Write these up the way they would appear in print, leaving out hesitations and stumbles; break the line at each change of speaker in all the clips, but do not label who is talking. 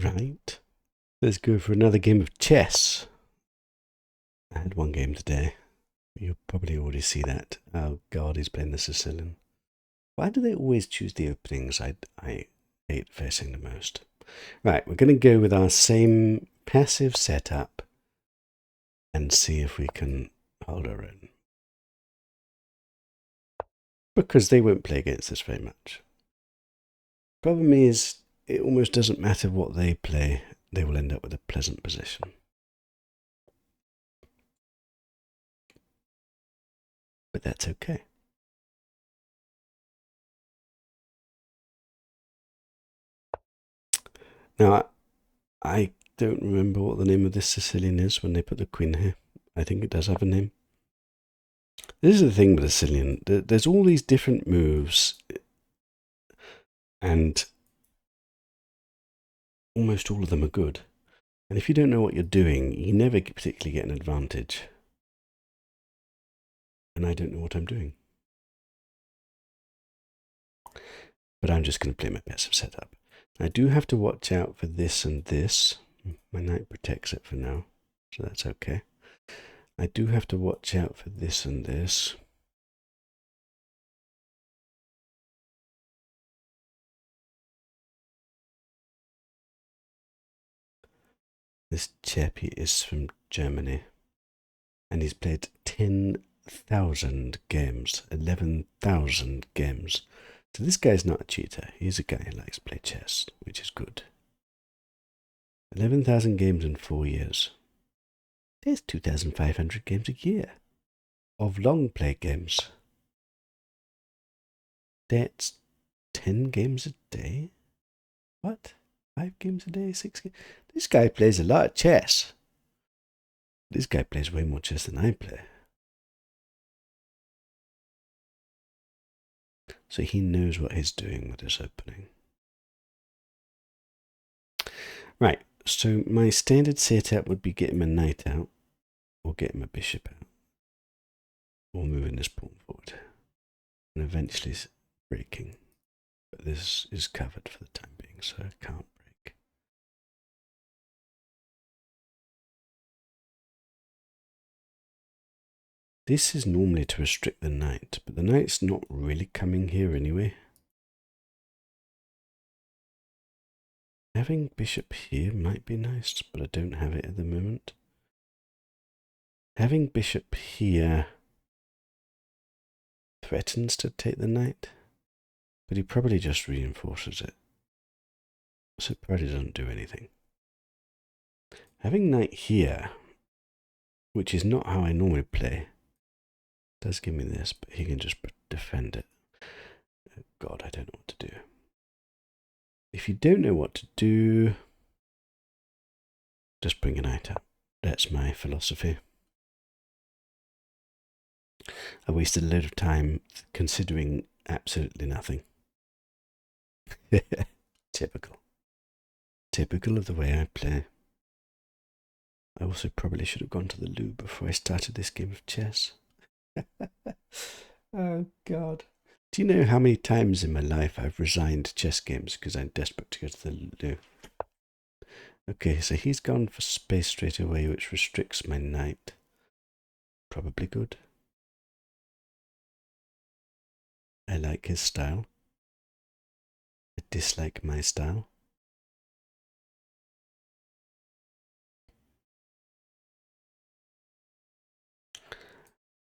Right. Let's go for another game of chess. I had one game today. You'll probably already see that. Oh God, he's playing the Sicilian. Why do they always choose the openings I hate facing the most? Right, we're going to go with our same passive setup and see if we can hold our own. Because they won't play against us very much. Problem is, it almost doesn't matter what they play, they will end up with a pleasant position. But that's okay. Now, I don't remember what the name of this Sicilian is when they put the queen here. I think it does have a name. This is the thing with the Sicilian. There's all these different moves, and almost all of them are good. And if you don't know what you're doing, you never particularly get an advantage. And I don't know what I'm doing. But I'm just going to play my passive setup. I do have to watch out for this and this. My knight protects it for now, so that's okay. I do have to watch out for this and this. This chappie is from Germany, and he's played 10,000 games, 11,000 games. So this guy's not a cheater. He's a guy who likes to play chess, which is good. 11,000 games in 4 years. There's 2,500 games a year of long play games. That's 10 games a day? What? 5 games a day? 6 games? This guy plays a lot of chess. This guy plays way more chess than I play. So he knows what he's doing with his opening. Right, so my standard setup would be getting my knight out, or getting my bishop out, or moving this pawn forward, and eventually breaking. But this is covered for the time being, so it can't break. This is normally to restrict the knight, but the knight's not really coming here anyway. Having bishop here might be nice, but I don't have it at the moment. Having bishop here threatens to take the knight, but he probably just reinforces it. So it probably doesn't do anything. Having knight here, which is not how I normally play, does give me this, but he can just defend it. Oh God, I don't know what to do. If you don't know what to do, just bring a knight out. That's my philosophy. I wasted a load of time considering absolutely nothing. Typical. Typical of the way I play. I also probably should have gone to the loo before I started this game of chess. Oh God. Do you know how many times in my life I've resigned chess games because I'm desperate to go to the loo? Okay, so he's gone for space straight away, which restricts my knight. Probably good. I like his style. I dislike my style.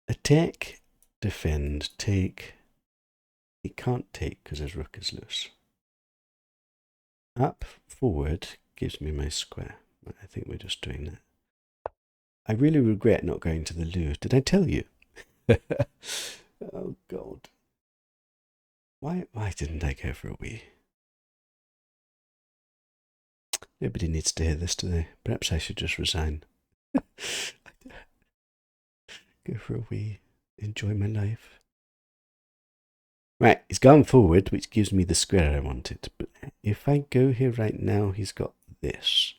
Attack, defend, take. He can't take because his rook is loose. Up, forward gives me my square. I think we're just doing that. I really regret not going to the loo. Did I tell you? Oh God. Why didn't I go for a wee? Nobody needs to hear this today. Perhaps I should just resign. Go for a wee. Enjoy my life. Right, he's gone forward, which gives me the square I wanted. But if I go here right now, he's got this.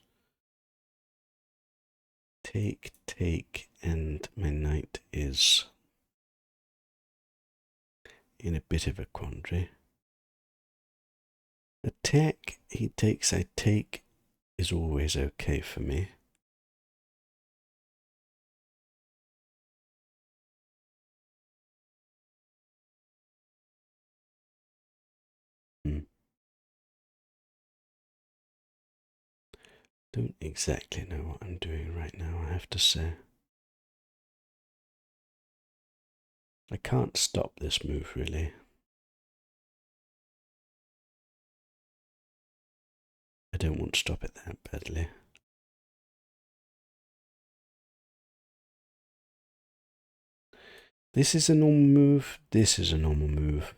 Take, take, and my knight is in a bit of a quandary. Attack, he takes, I take. is always okay for me. Don't exactly know what I'm doing right now, I have to say. I can't stop this move, really. I don't want to stop it that badly. This is a normal move. This is a normal move.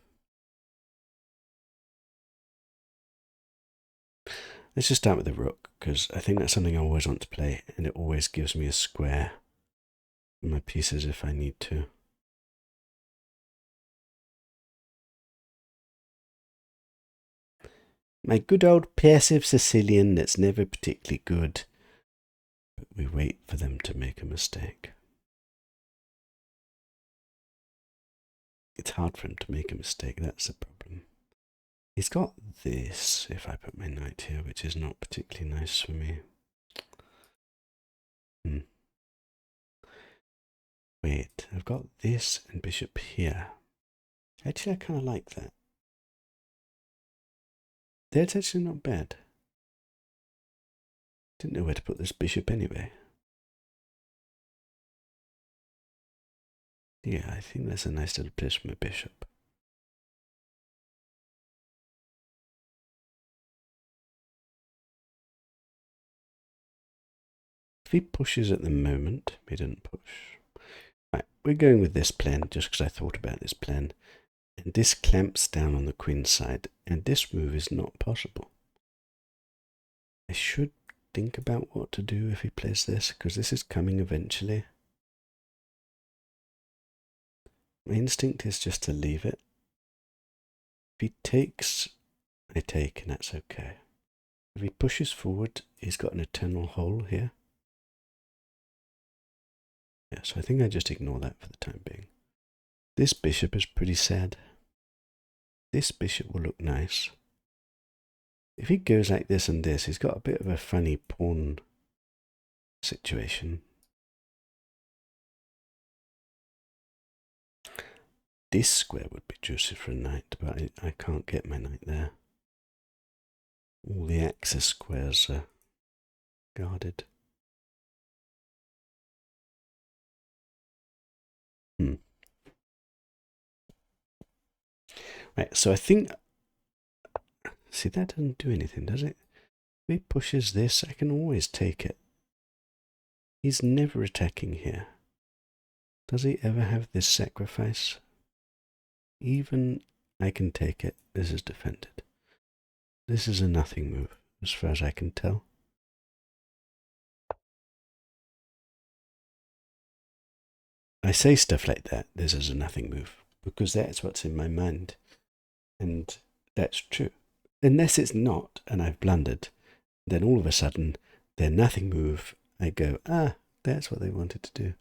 Let's just start with the rook, because I think that's something I always want to play, and it always gives me a square for my pieces if I need to. My good old passive Sicilian that's never particularly good, but we wait for them to make a mistake. It's hard for him to make a mistake, that's the problem. He's got this, if I put my knight here, which is not particularly nice for me. Wait, I've got this and bishop here. Actually, I kind of like that. That's actually not bad. Didn't know where to put this bishop anyway. Yeah, I think that's a nice little place for my bishop. If he pushes at the moment, he didn't push. Right, we're going with this plan just because I thought about this plan. And this clamps down on the queen's side, and this move is not possible. I should think about what to do if he plays this, because this is coming eventually. My instinct is just to leave it. If he takes, I take, and that's okay. If he pushes forward, he's got an eternal hole here. Yeah, so I think I just ignore that for the time being. This bishop is pretty sad. This bishop will look nice. If he goes like this and this, he's got a bit of a funny pawn situation. This square would be juicy for a knight, but I can't get my knight there. All the axis squares are guarded. Right, so I think... See, that doesn't do anything, does it? If he pushes this, I can always take it. He's never attacking here. Does he ever have this sacrifice? Even I can take it. This is defended. This is a nothing move, as far as I can tell. I say stuff like that, this is a nothing move, because that's what's in my mind. And that's true. Unless it's not, and I've blundered, then all of a sudden, their nothing move, I go, ah, that's what they wanted to do.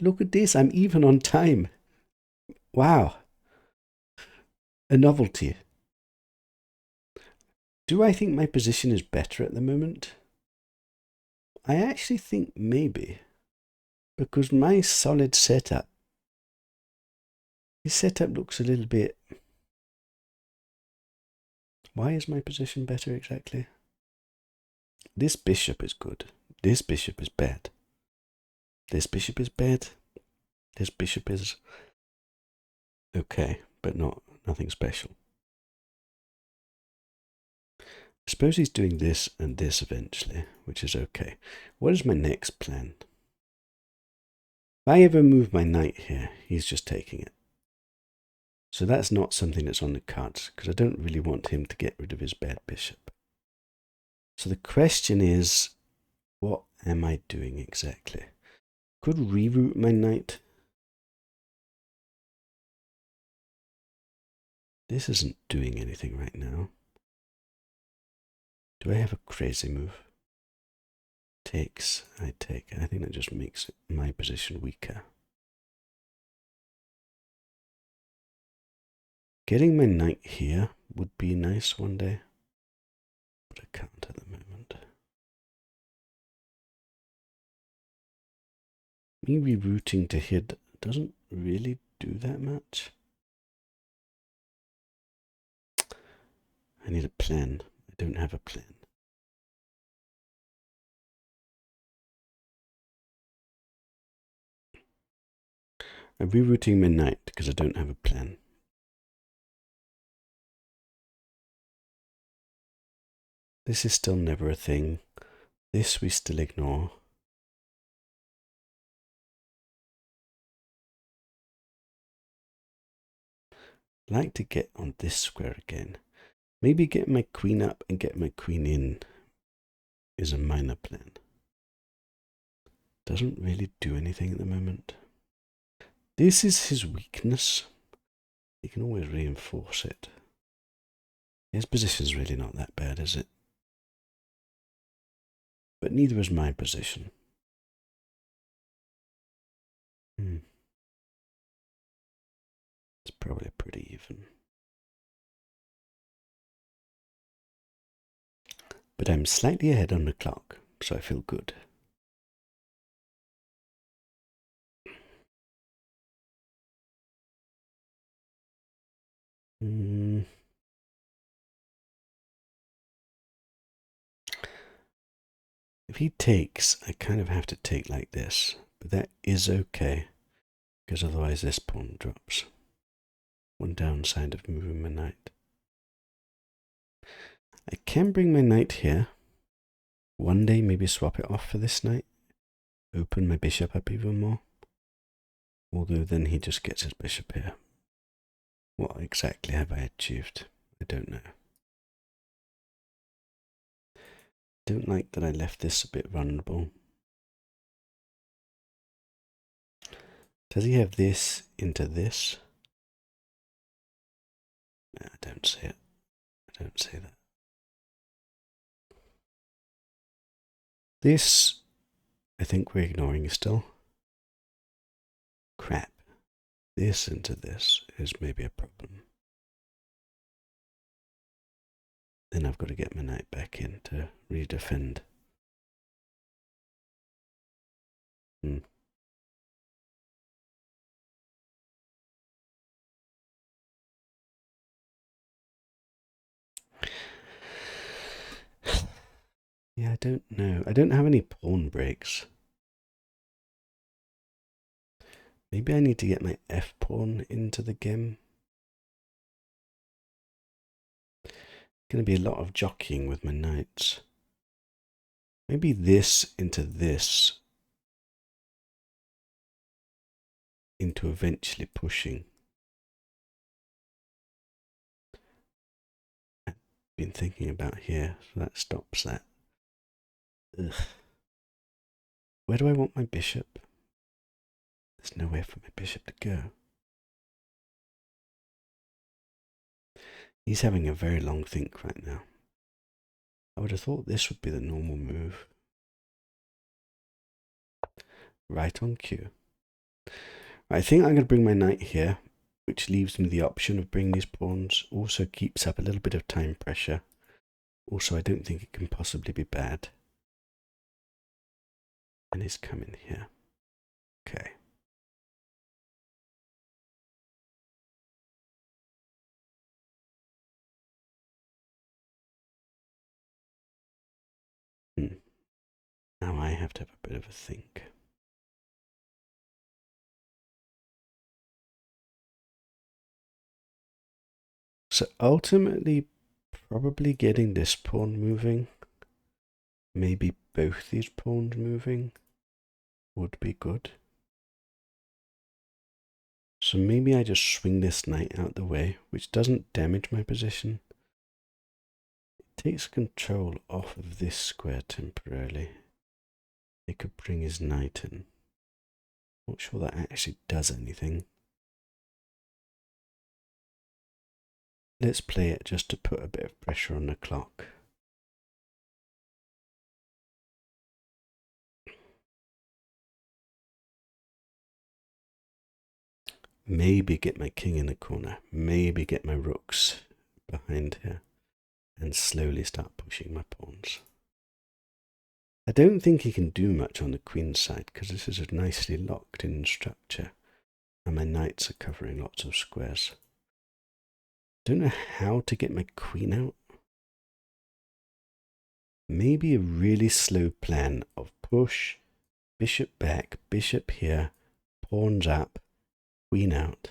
Look at this, I'm even on time. Wow. A novelty. Do I think my position is better at the moment? I actually think maybe. Because my solid setup, his setup looks a little bit... Why is my position better exactly? This bishop is good. This bishop is bad. This bishop is bad. This bishop is okay, but nothing special. I suppose he's doing this and this eventually, which is okay. What is my next plan? If I ever move my knight here, he's just taking it. So that's not something that's on the cards, because I don't really want him to get rid of his bad bishop. So the question is, what am I doing exactly? Could reroute my knight. This isn't doing anything right now. Do I have a crazy move? Takes, I take. I think that just makes my position weaker. Getting my knight here would be nice one day, but I can't at the moment. Me rerouting to here doesn't really do that much. I need a plan. I don't have a plan. I'm rerouting my knight because I don't have a plan. This is still never a thing. This we still ignore. I'd like to get on this square again. Maybe get my queen up and get my queen in is a minor plan. Doesn't really do anything at the moment. This is his weakness. He can always reinforce it. His position's really not that bad, is it? But neither is my position. It's probably pretty even. But I'm slightly ahead on the clock, so I feel good. If he takes, I kind of have to take like this, but that is okay, because otherwise this pawn drops. One downside of moving my knight. I can bring my knight here. One day maybe swap it off for this knight. Open my bishop up even more. Although then he just gets his bishop here. What exactly have I achieved? I don't know. Don't like that I left this a bit vulnerable. Does he have this into this? No, I don't see it. I don't see that. This, I think we're ignoring still. Crap. This into this is maybe a problem. Then I've got to get my knight back in to redefend. Yeah, I don't know. I don't have any pawn breaks. Maybe I need to get my f pawn into the game. Going to be a lot of jockeying with my knights. Maybe this into this. Into eventually pushing. I've been thinking about here, so that stops that. Ugh. Where do I want my bishop? There's nowhere for my bishop to go. He's having a very long think right now. I would have thought this would be the normal move. Right on cue. I think I'm going to bring my knight here, which leaves me the option of bringing these pawns. Also keeps up a little bit of time pressure. Also, I don't think it can possibly be bad. And he's coming here. Okay. Now I have to have a bit of a think. So ultimately, probably getting this pawn moving, maybe both these pawns moving, would be good. So maybe I just swing this knight out the way, which doesn't damage my position. It takes control off of this square temporarily. It could bring his knight in. Not sure that actually does anything. Let's play it just to put a bit of pressure on the clock. Maybe get my king in the corner. Maybe get my rooks behind here. And slowly start pushing my pawns. I don't think he can do much on the queen's side because this is a nicely locked in structure. And my knights are covering lots of squares. Don't know how to get my queen out. Maybe a really slow plan of push, bishop back, bishop here, pawns up, queen out,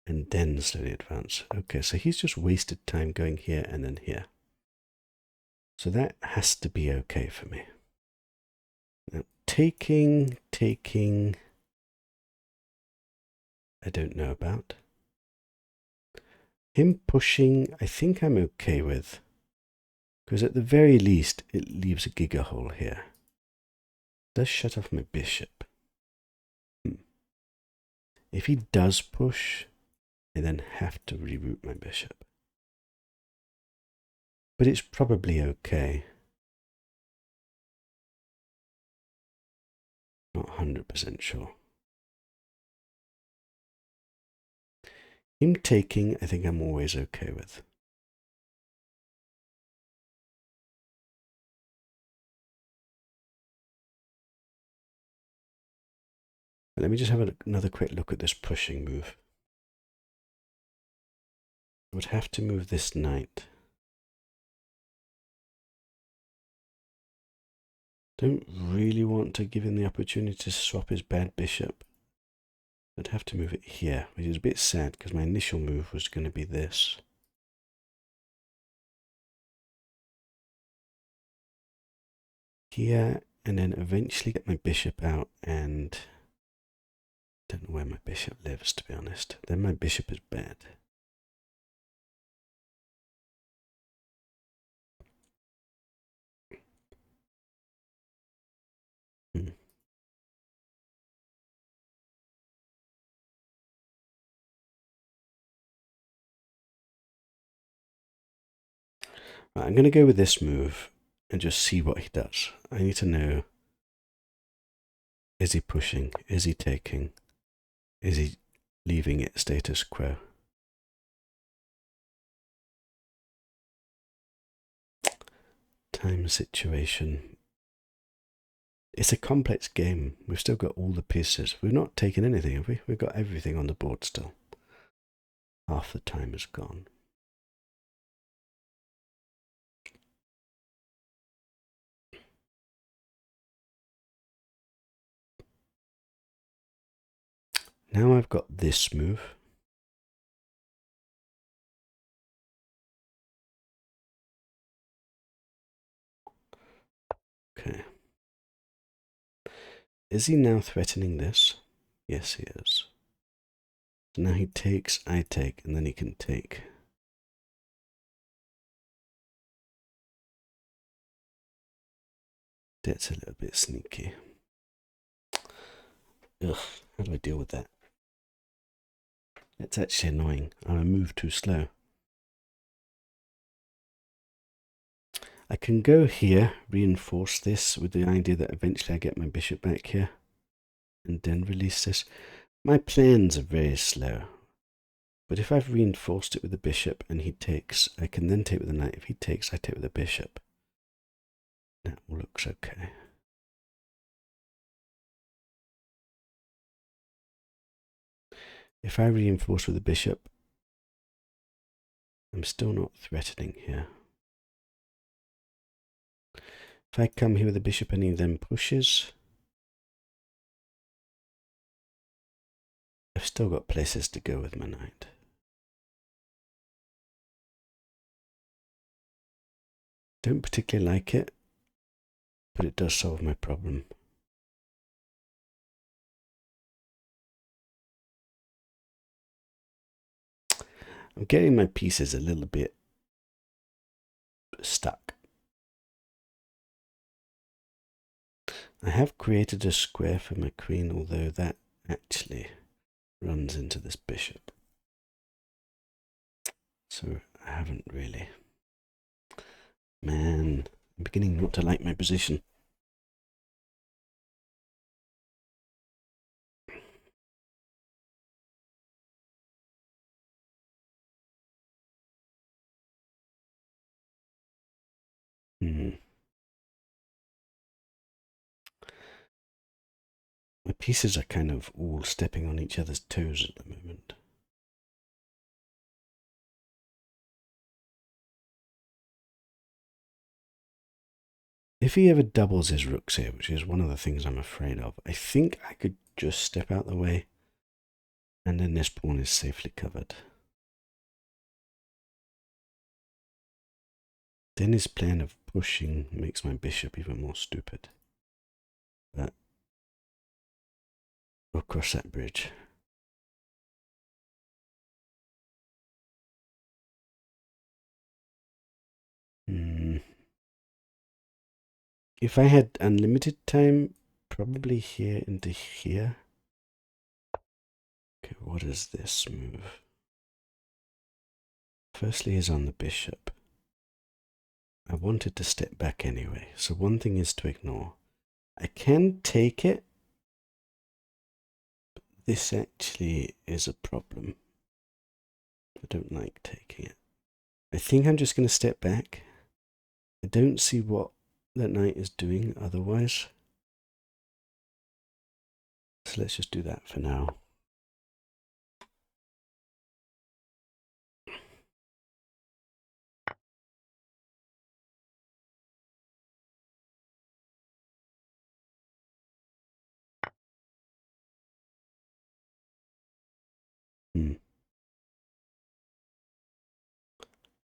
and then slowly advance. Okay, so he's just wasted time going here and then here. So that has to be okay for me. Now, taking, I don't know about. Him pushing, I think I'm okay with. Because at the very least, it leaves a giga hole here. Does shut off my bishop. If he does push, I then have to reroute my bishop. But it's probably okay. Not 100% sure. Him taking, I think I'm always okay with. But let me just have another quick look at this pushing move. I would have to move this knight. Don't really want to give him the opportunity to swap his bad bishop. I'd have to move it here, which is a bit sad because my initial move was going to be this. Here, and then eventually get my bishop out, and I don't know where my bishop lives, to be honest. Then my bishop is bad. Right, I'm going to go with this move and just see what he does. I need to know, is he pushing? Is he taking? Is he leaving it status quo? Time situation. It's a complex game. We've still got all the pieces. We've not taken anything, have we? We've got everything on the board still. Half the time is gone. Now I've got this move. Okay. Is he now threatening this? Yes, he is. So now he takes, I take, and then he can take. That's a little bit sneaky. Ugh, how do I deal with that? It's actually annoying. I'm a move too slow. I can go here, reinforce this with the idea that eventually I get my bishop back here, and then release this. My plans are very slow. But if I've reinforced it with the bishop and he takes, I can then take with the knight. If he takes, I take with the bishop. That looks okay. If I reinforce with the bishop, I'm still not threatening here. If I come here with the bishop and he then pushes, I've still got places to go with my knight. Don't particularly like it, but it does solve my problem. I'm getting my pieces a little bit stuck. I have created a square for my queen, although that actually runs into this bishop. So I haven't really. Man, I'm beginning not to like my position. Hmm. My pieces are kind of all stepping on each other's toes at the moment. If he ever doubles his rooks here, which is one of the things I'm afraid of, I think I could just step out the way and then this pawn is safely covered. Then his plan of pushing makes my bishop even more stupid. But we'll cross that bridge. If I had unlimited time, probably here into here. Okay, what is this move? Firstly is on the bishop. I wanted to step back anyway, so one thing is to ignore. I can take it. But this actually is a problem. I don't like taking it. I think I'm just going to step back. I don't see what that knight is doing otherwise. So let's just do that for now.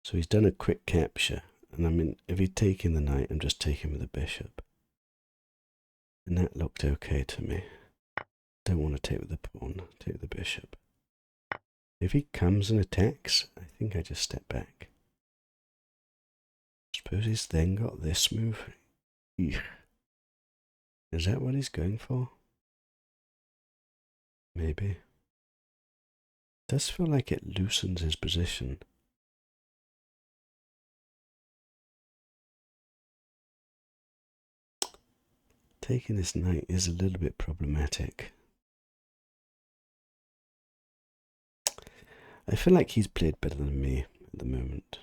So he's done a quick capture. And I mean, if he'd taken the knight, I'm just taking with the bishop. And that looked okay to me. Don't want to take with the pawn, take with the bishop. If he comes and attacks, I think I just step back. Suppose he's then got this move. Eugh. Is that what he's going for? Maybe. Does feel like it loosens his position. Taking this knight is a little bit problematic. I feel like he's played better than me at the moment.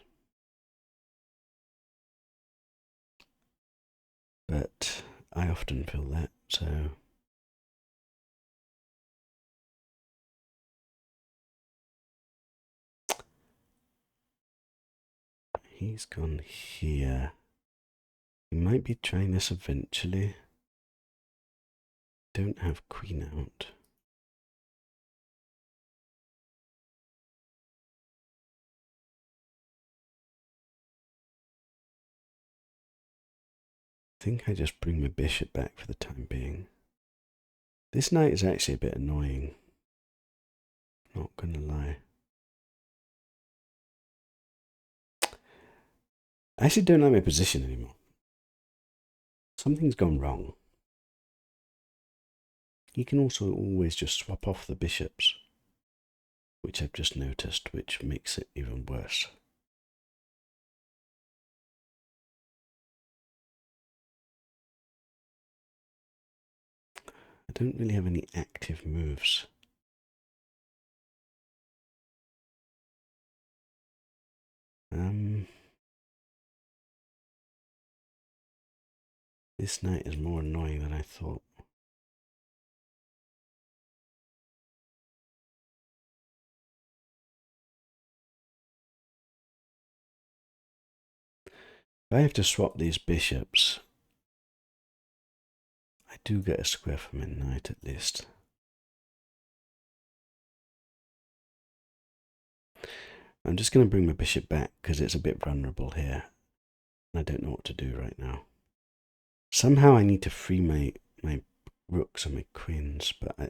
But I often feel that, so... He's gone here. He might be trying this eventually. Don't have queen out. I think I just bring my bishop back for the time being. This knight is actually a bit annoying. Not gonna lie. I actually don't like my position anymore. Something's gone wrong. He can also always just swap off the bishops, which I've just noticed, which makes it even worse. I don't really have any active moves. This knight is more annoying than I thought. If I have to swap these bishops, I do get a square for my knight at least. I'm just going to bring my bishop back because it's a bit vulnerable here. I don't know what to do right now. Somehow I need to free my rooks and my queens, but I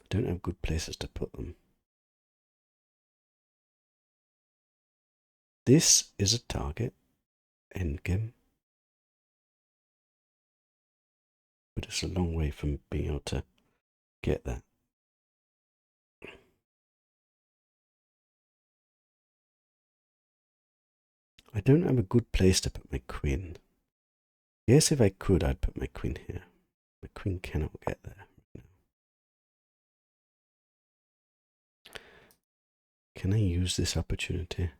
don't have good places to put them. This is a target endgame, but it's a long way from being able to get that. I don't have a good place to put my queen. Yes, if I could, I'd put my queen here. My queen cannot get there. No. Can I use this opportunity?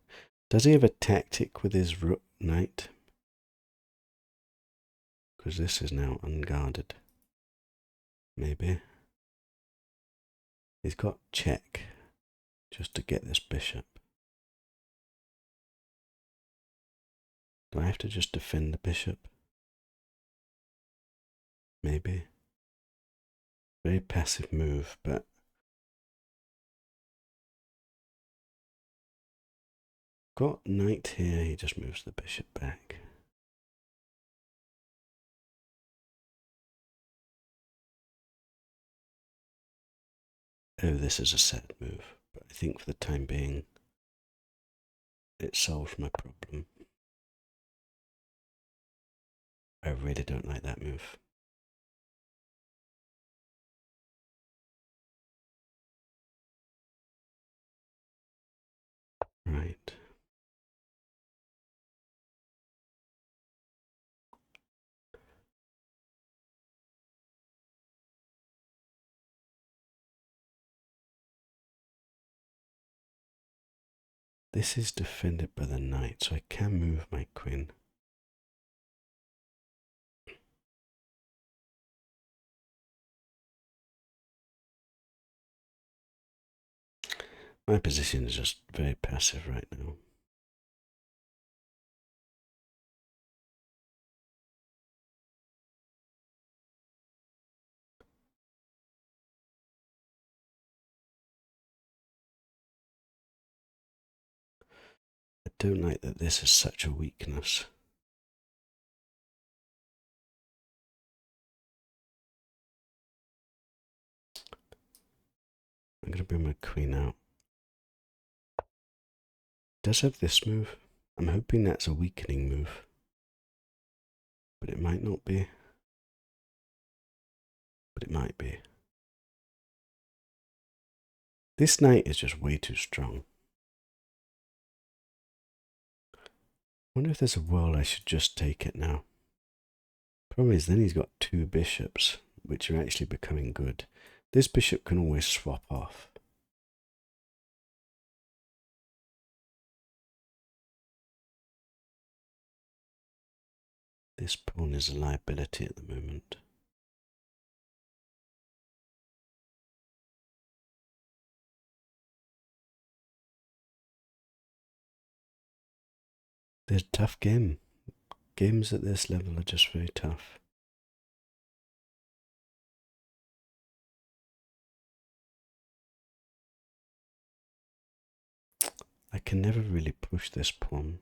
Does he have a tactic with his rook knight? because this is now unguarded. Maybe. He's got check just to get this bishop. Do I have to just defend the bishop? Maybe. Very passive move, but got knight here, he just moves the bishop back. Oh, this is a set move, but I think for the time being, it solved my problem. I really don't like that move. Right. This is defended by the knight, so I can move my queen. My position is just very passive right now. I don't like that this is such a weakness. I'm going to bring my queen out. Does have this move. I'm hoping that's a weakening move. But it might not be. But it might be. This knight is just way too strong. I wonder if there's a world I should just take it now. Problem is then he's got two bishops, which are actually becoming good. This bishop can always swap off. This pawn is a liability at the moment. There's a tough game. Games at this level are just very tough. I can never really push this pawn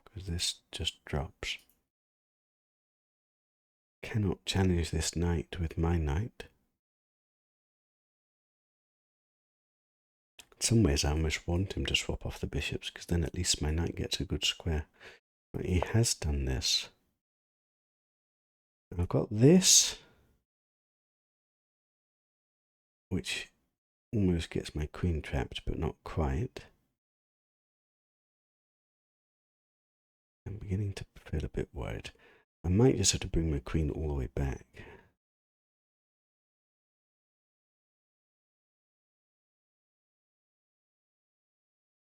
because this just drops. Cannot challenge this knight with my knight. In some ways I almost want him to swap off the bishops because then at least my knight gets a good square. But he has done this. I've got this, which almost gets my queen trapped, but not quite. I'm beginning to feel a bit worried. I might just have to bring my queen all the way back.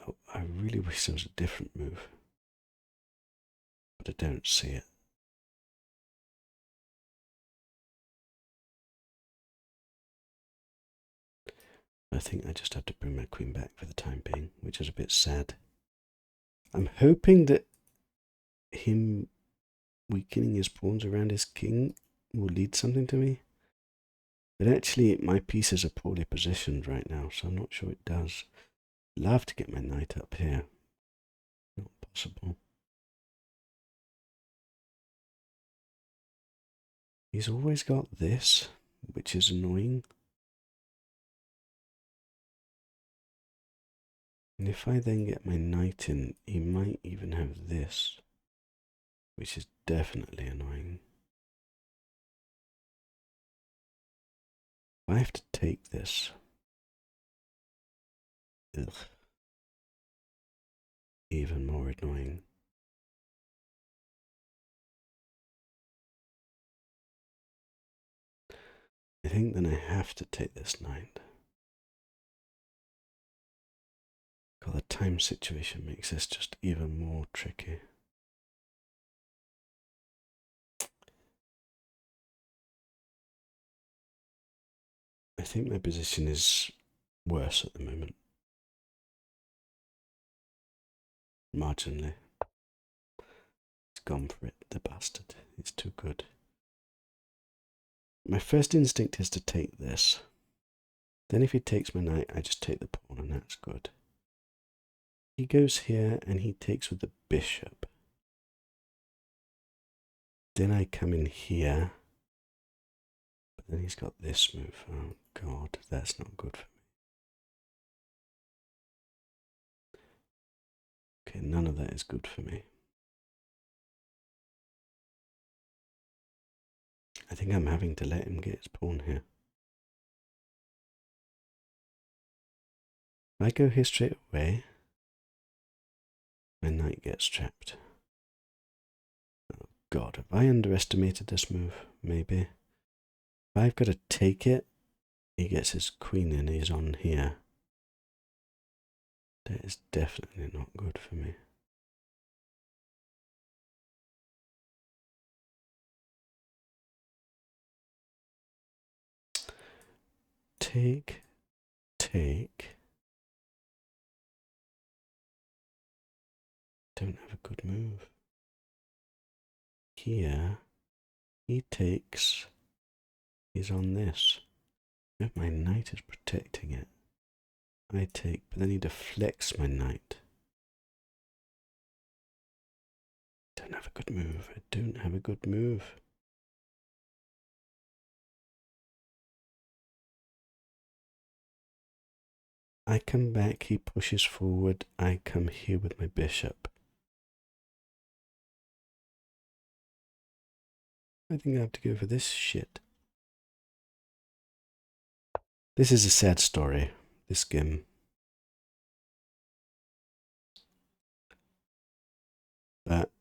Oh, I really wish there was a different move, but I don't see it. I think I just have to bring my queen back for the time being, which is a bit sad. I'm hoping that him weakening his pawns around his king will lead something to me. But actually, my pieces are poorly positioned right now, so I'm not sure it does. I'd love to get my knight up here. Not possible. He's always got this, which is annoying. And if I then get my knight in, he might even have this, which is definitely annoying. I have to take this. Ugh. Even more annoying. I think then I have to take this knight. God, the time situation makes this just even more tricky. I think my position is worse at the moment. Marginally. He's gone for it, the bastard. He's too good. My first instinct is to take this. Then if he takes my knight, I just take the pawn, and that's good. He goes here, and he takes with the bishop. Then I come in here. But then he's got this move. Oh, God, that's not good for me. Okay, none of that is good for me. I think I'm having to let him get his pawn here. If I go here straight away, my knight gets trapped. Oh God, have I underestimated this move? Maybe. If I've got to take it, he gets his queen in, he's on here. That is definitely not good for me. Take. Don't have a good move. Here, he takes. He's on this. If my knight is protecting it, I take, but then he deflects my knight. Don't have a good move. I don't have a good move. I come back, he pushes forward, I come here with my bishop. I think I have to go for this shit. This is a sad story, this game. But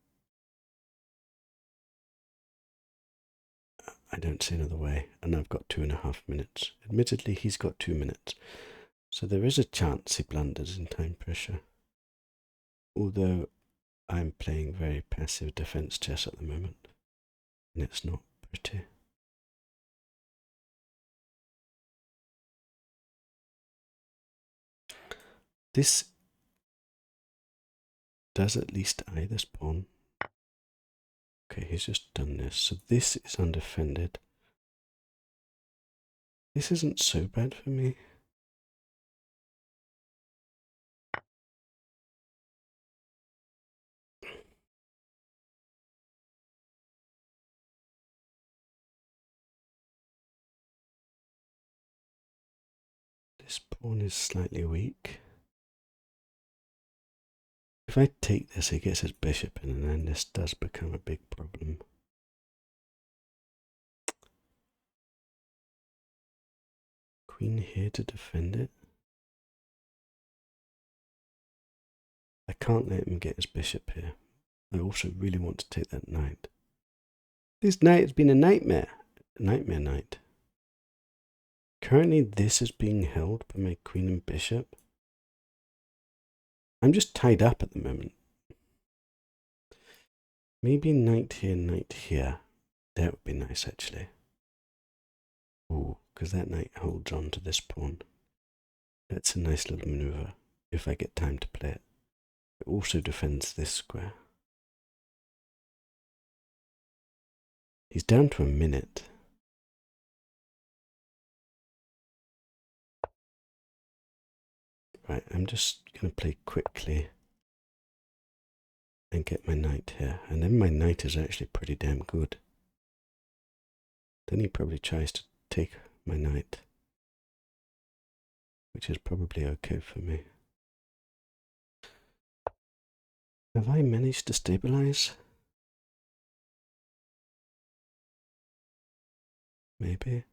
I don't see another way, and I've got 2.5 minutes. Admittedly, he's got 2 minutes. So there is a chance he blunders in time pressure. Although I'm playing very passive defense chess at the moment, and it's not pretty. This does at least eye this pawn. Okay, he's just done this. So this is undefended. This isn't so bad for me. This pawn is slightly weak. If I take this, he gets his bishop in, and then this does become a big problem. Queen here to defend it. I can't let him get his bishop here. I also really want to take that knight. This knight has been a nightmare. Nightmare knight. Currently, this is being held by my queen and bishop. I'm just tied up at the moment. Maybe knight here, knight here. That would be nice, actually. Ooh, because that knight holds on to this pawn. That's a nice little maneuver, if I get time to play it. It also defends this square. He's down to a minute. Right, I'm just going to play quickly and get my knight here. And then my knight is actually pretty damn good. Then he probably tries to take my knight, which is probably okay for me. Have I managed to stabilize? Maybe.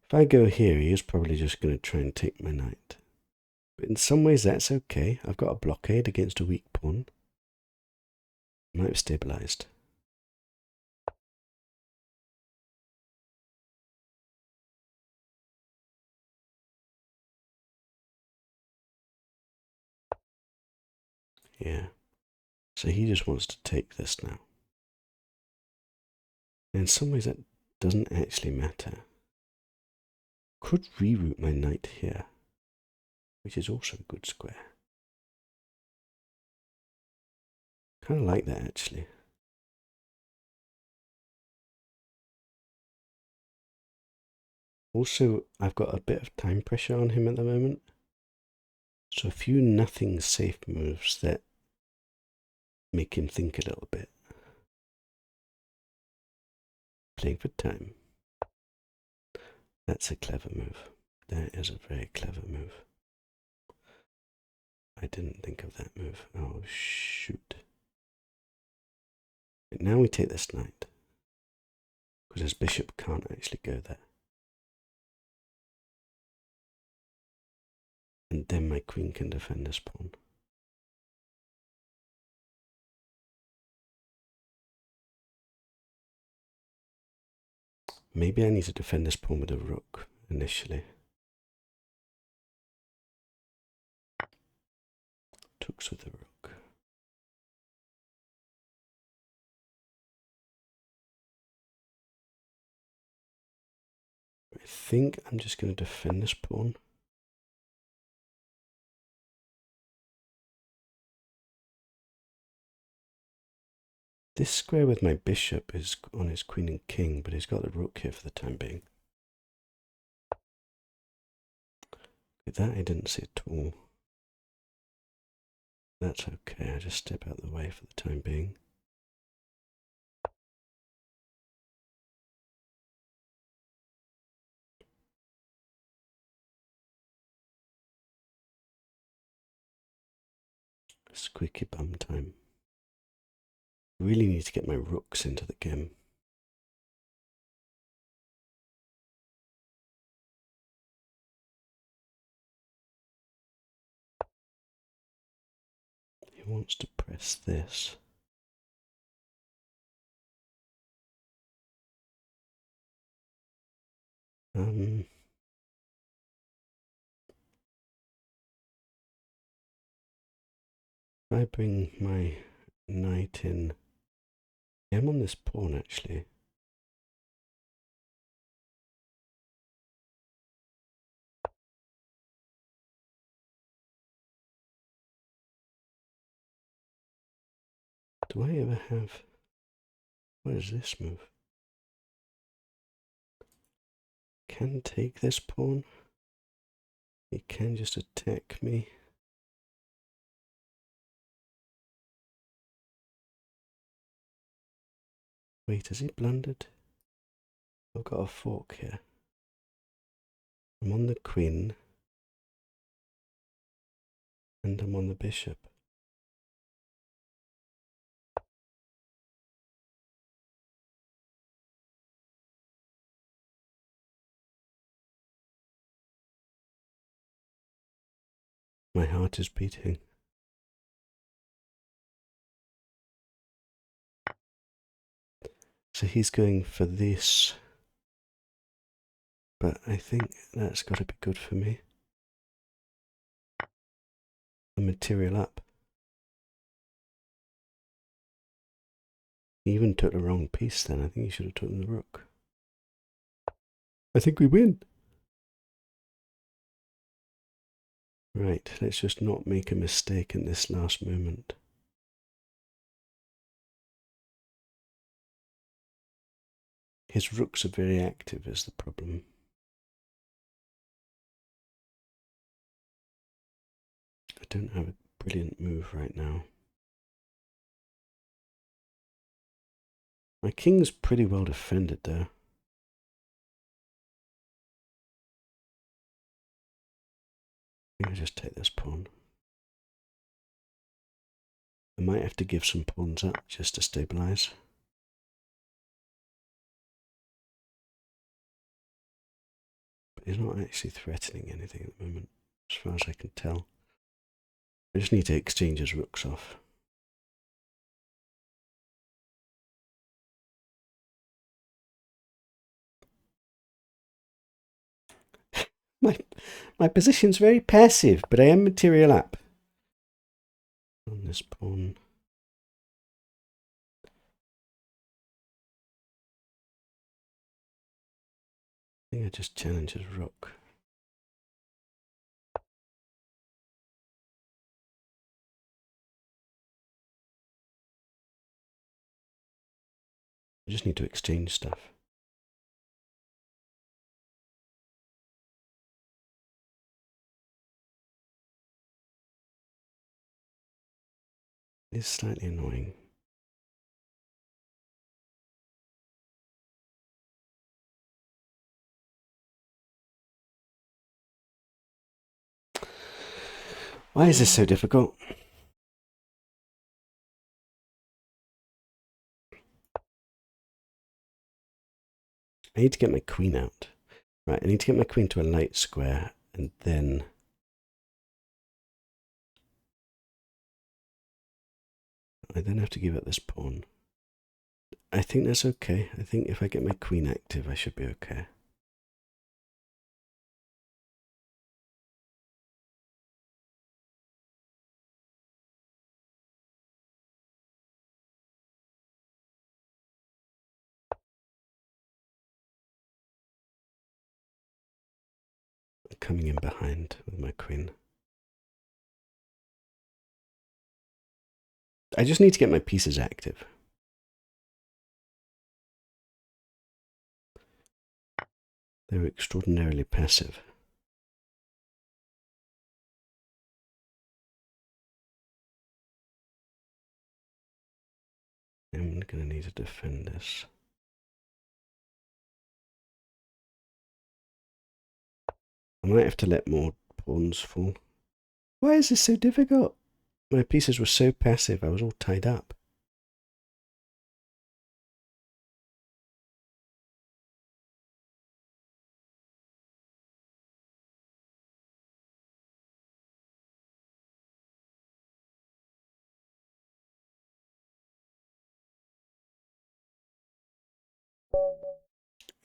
If I go here, he is probably just going to try and take my knight. But in some ways, that's okay. I've got a blockade against a weak pawn. Might have stabilized. Yeah. So he just wants to take this now. In some ways, that doesn't actually matter. Could reroute my knight here, which is also a good square. Kind of like that, actually. Also, I've got a bit of time pressure on him at the moment. So a few nothing safe moves that make him think a little bit. Playing for time. That's a clever move. That is a very clever move. I didn't think of that move. Oh, shoot. Now we take this knight. Because his bishop can't actually go there. And then my queen can defend this pawn. Maybe I need to defend this pawn with a rook initially. Tooks with the rook. I think I'm just going to defend this pawn. This square with my bishop is on his queen and king, but he's got the rook here for the time being. That I didn't see at all. That's okay, I just step out of the way for the time being. Squeaky bum time. Really need to get my rooks into the game. He wants to press this. If I bring my knight in, I'm on this pawn actually. Do I ever have... What is this move? Can take this pawn. He can just attack me. Wait, has he blundered? I've got a fork here. I'm on the queen. And I'm on the bishop. My heart is beating. So he's going for this. But I think that's got to be good for me. The material up. He even took the wrong piece then. I think he should have taken the rook. I think we win. Right, let's just not make a mistake in this last moment. His rooks are very active is the problem. I don't have a brilliant move right now. My king's pretty well defended though. I think I'll just take this pawn. I might have to give some pawns up just to stabilize. But he's not actually threatening anything at the moment, as far as I can tell. I just need to exchange his rooks off. My position's very passive, but I am material up. On this pawn. think I just challenge his rook. I just need to exchange stuff. It's slightly annoying. Why is this so difficult? I need to get my queen out. Right, I need to get my queen to a light square, and then I then have to give up this pawn. I think that's okay. I think if I get my queen active, I should be okay. Coming in behind with my queen. I just need to get my pieces active. They're extraordinarily passive. I'm going to need to defend this. I might have to let more pawns fall. Why is this so difficult? My pieces were so passive, I was all tied up.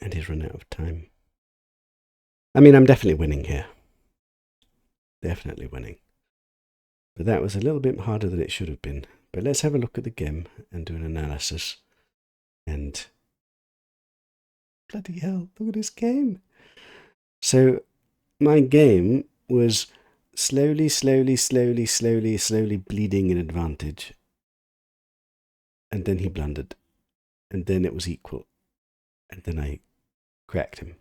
And he's run out of time. I mean, I'm definitely winning here. Definitely winning. But that was a little bit harder than it should have been. But let's have a look at the game and do an analysis. And bloody hell, look at this game. So my game was slowly bleeding in advantage. And then he blundered. And then it was equal. And then I cracked him.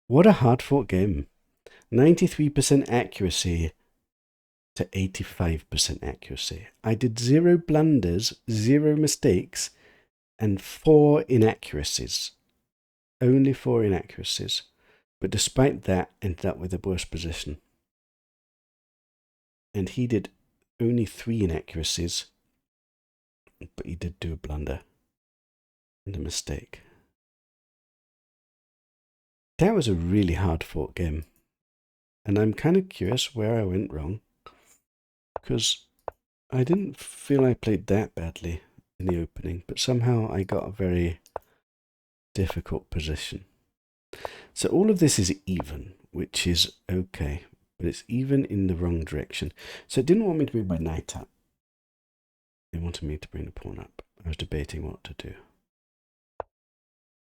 What a hard-fought game. 93% accuracy to 85% accuracy. I did 0 blunders, 0 mistakes, and 4 inaccuracies. Only 4 inaccuracies. But despite that, ended up with a worse position. And he did only 3 inaccuracies, but he did do a blunder and a mistake. That was a really hard-fought game. And I'm kind of curious where I went wrong, because I didn't feel I played that badly in the opening, but somehow I got a very difficult position. So all of this is even, which is okay, but it's even in the wrong direction. So it didn't want me to move my knight up. It wanted me to bring the pawn up. I was debating what to do.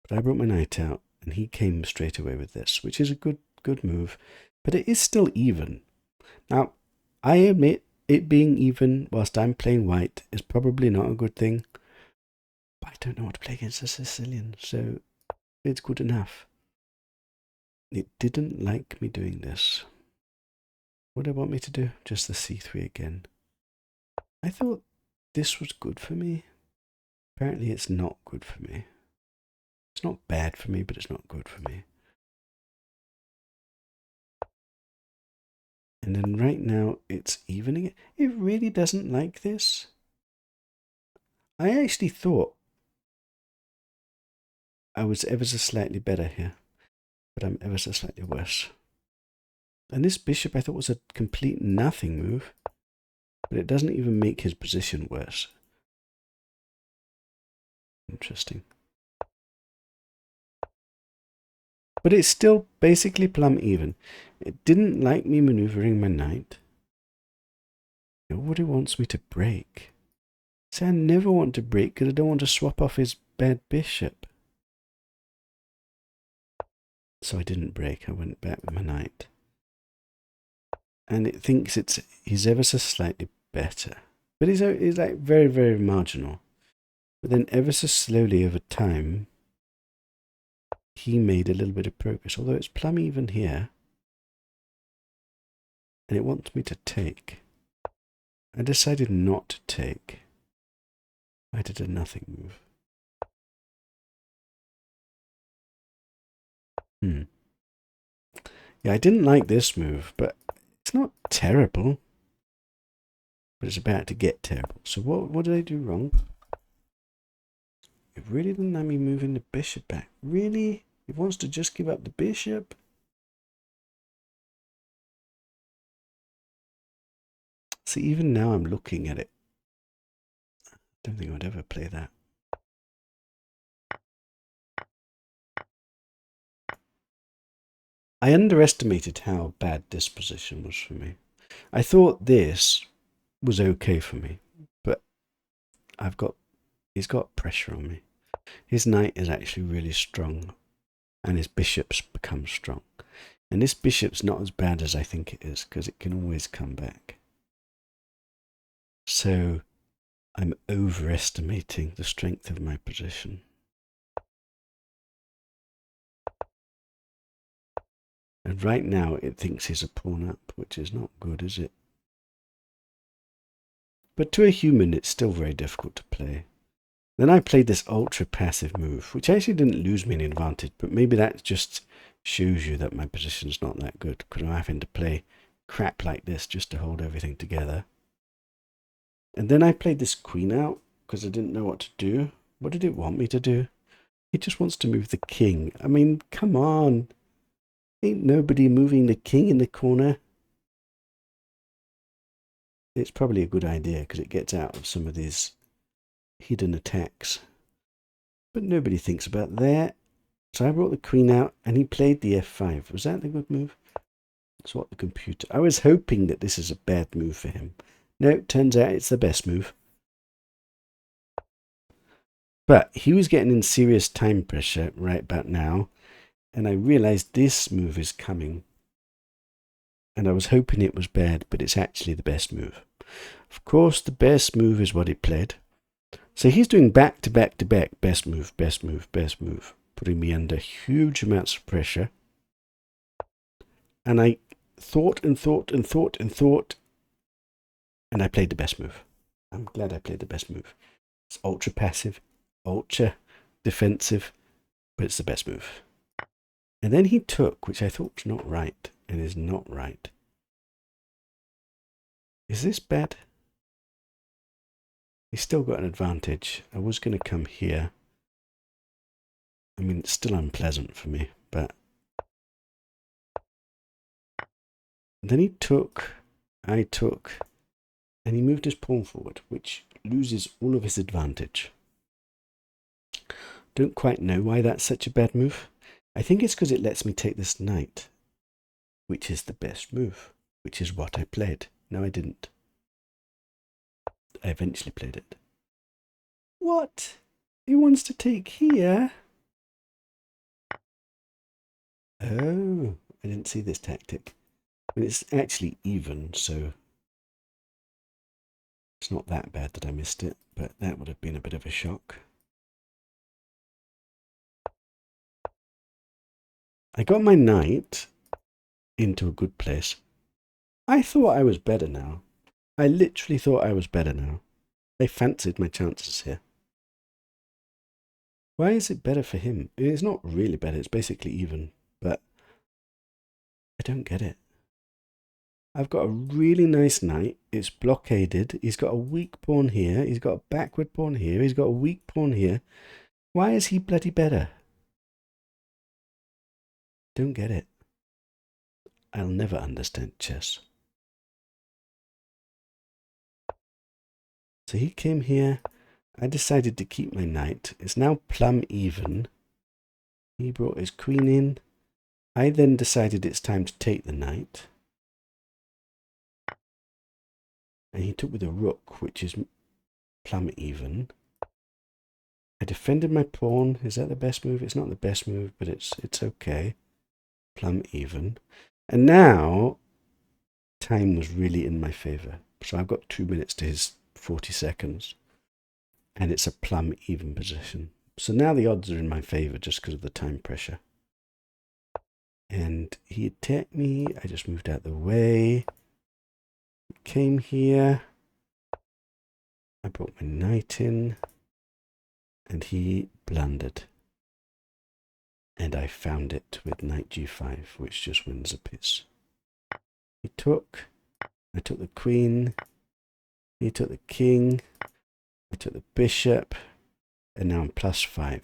But I brought my knight out, and he came straight away with this, which is a good move, but it is still even. Now, I admit it being even whilst I'm playing white is probably not a good thing, but I don't know what to play against a Sicilian, so it's good enough. It didn't like me doing this. What do they want me to do? Just the c3 again. I thought this was good for me. Apparently it's not good for me. It's not bad for me, but it's not good for me. And then right now it's evening it. It really doesn't like this. I actually thought I was ever so slightly better here, but I'm ever so slightly worse. And this bishop I thought was a complete nothing move, but it doesn't even make his position worse. Interesting. But it's still basically plumb even. It didn't like me maneuvering my knight. Nobody wants me to break. See, I never want to break because I don't want to swap off his bad bishop. So I didn't break. I went back with my knight. And it thinks he's ever so slightly better. But he's like very, very marginal. But then ever so slowly over time, he made a little bit of progress. Although it's plumb even here. And it wants me to take. I decided not to take. I did a nothing move. Yeah, I didn't like this move, but it's not terrible. But it's about to get terrible. So what did I do wrong? It really didn't let me moving the bishop back. Really? It wants to just give up the bishop? See, even now I'm looking at it. I don't think I would ever play that. I underestimated how bad this position was for me. I thought this was okay for me, but he's got pressure on me. His knight is actually really strong, and his bishop's become strong. And this bishop's not as bad as I think it is, because it can always come back. So I'm overestimating the strength of my position. And right now it thinks he's a pawn up, which is not good, is it? But to a human, it's still very difficult to play. Then I played this ultra passive move, which actually didn't lose me an advantage, but maybe that just shows you that my position's not that good, because I'm having to play crap like this just to hold everything together. And then I played this queen out, because I didn't know what to do. What did it want me to do? It just wants to move the king. I mean, come on. Ain't nobody moving the king in the corner. It's probably a good idea because it gets out of some of these hidden attacks. But nobody thinks about that. So I brought the queen out and he played the f5. Was that the good move? That's what the computer... I was hoping that this is a bad move for him. No, it turns out it's the best move. But he was getting in serious time pressure right about now. And I realized this move is coming. And I was hoping it was bad, but it's actually the best move. Of course, the best move is what he played. So he's doing back to back to back, best move, best move, best move, putting me under huge amounts of pressure. And I thought and thought and thought and thought, and I played the best move. I'm glad I played the best move. It's ultra passive, ultra defensive, but it's the best move. And then he took, which I thought was not right, and is not right. Is this bad? He's still got an advantage. I was going to come here. I mean, it's still unpleasant for me, but... And then he took, I took, and he moved his pawn forward, which loses all of his advantage. Don't quite know why that's such a bad move. I think it's because it lets me take this knight, which is the best move, which is what I played. No, I didn't. I eventually played it. What? He wants to take here? Oh, I didn't see this tactic. I mean, it's actually even, so it's not that bad that I missed it, but that would have been a bit of a shock. I got my knight into a good place. I thought I was better now. I literally thought I was better now. I fancied my chances here. Why is it better for him? It's not really better, it's basically even, but I don't get it. I've got a really nice knight. It's blockaded. He's got a weak pawn here. He's got a backward pawn here. He's got a weak pawn here. Why is he bloody better? Don't get it. I'll never understand chess. So he came here. I decided to keep my knight. It's now plumb even. He brought his queen in. I then decided it's time to take the knight. And he took with a rook, which is plumb even. I defended my pawn. Is that the best move? It's not the best move, but it's okay. plumb even. And now time was really in my favor. So I've got 2 minutes to his 40 seconds. And it's a plumb even position. So now the odds are in my favor just because of the time pressure. And he attacked me. I just moved out the way. Came here. I brought my knight in. And he blundered. And I found it with knight g5, which just wins a piece. He took. I took the queen. He took the king. I took the bishop. And now I'm +5.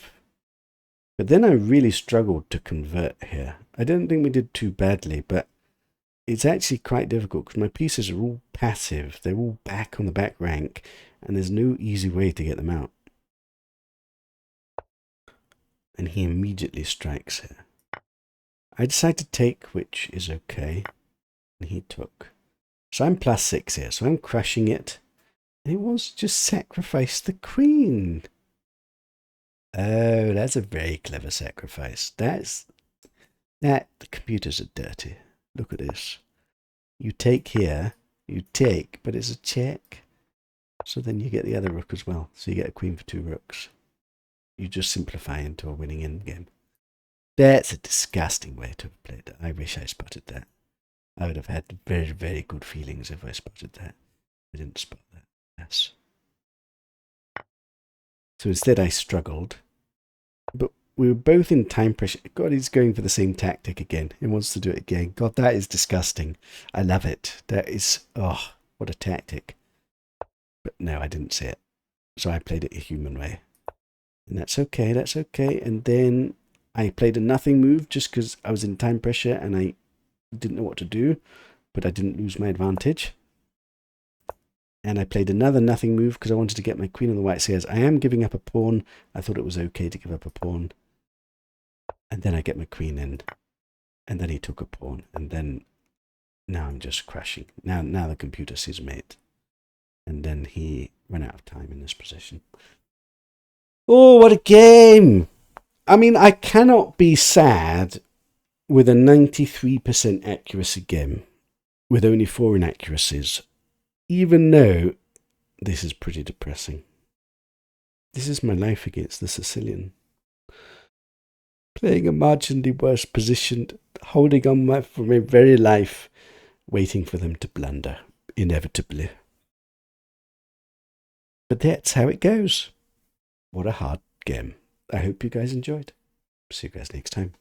But then I really struggled to convert here. I don't think we did too badly, but it's actually quite difficult because my pieces are all passive. They're all back on the back rank, and there's no easy way to get them out. And he immediately strikes here. I decide to take, which is okay. And he took. So I'm +6 here, so I'm crushing it. And it was just sacrifice the queen. Oh, that's a very clever sacrifice. The computers are dirty. Look at this. You take here, you take, but it's a check. So then you get the other rook as well. So you get a queen for 2 rooks. You just simplify into a winning endgame. That's a disgusting way to have played it. I wish I spotted that. I would have had very, very good feelings if I spotted that. I didn't spot that. Yes. So instead I struggled. But we were both in time pressure. God, he's going for the same tactic again. He wants to do it again. God, that is disgusting. I love it. That is, oh, what a tactic. But no, I didn't see it. So I played it a human way. And that's okay, that's okay. And then I played a nothing move just because I was in time pressure and I didn't know what to do. But I didn't lose my advantage. And I played another nothing move because I wanted to get my queen on the white squares. I am giving up a pawn. I thought it was okay to give up a pawn. And then I get my queen in. And then he took a pawn. And then now I'm just crashing. Now the computer sees mate. And then he ran out of time in this position. Oh, what a game! I mean, I cannot be sad with a 93% accuracy game with only 4 inaccuracies, even though this is pretty depressing. This is my life against the Sicilian. Playing a marginally worse position, holding on for my very life, waiting for them to blunder, inevitably. But that's how it goes. What a hard game. I hope you guys enjoyed. See you guys next time.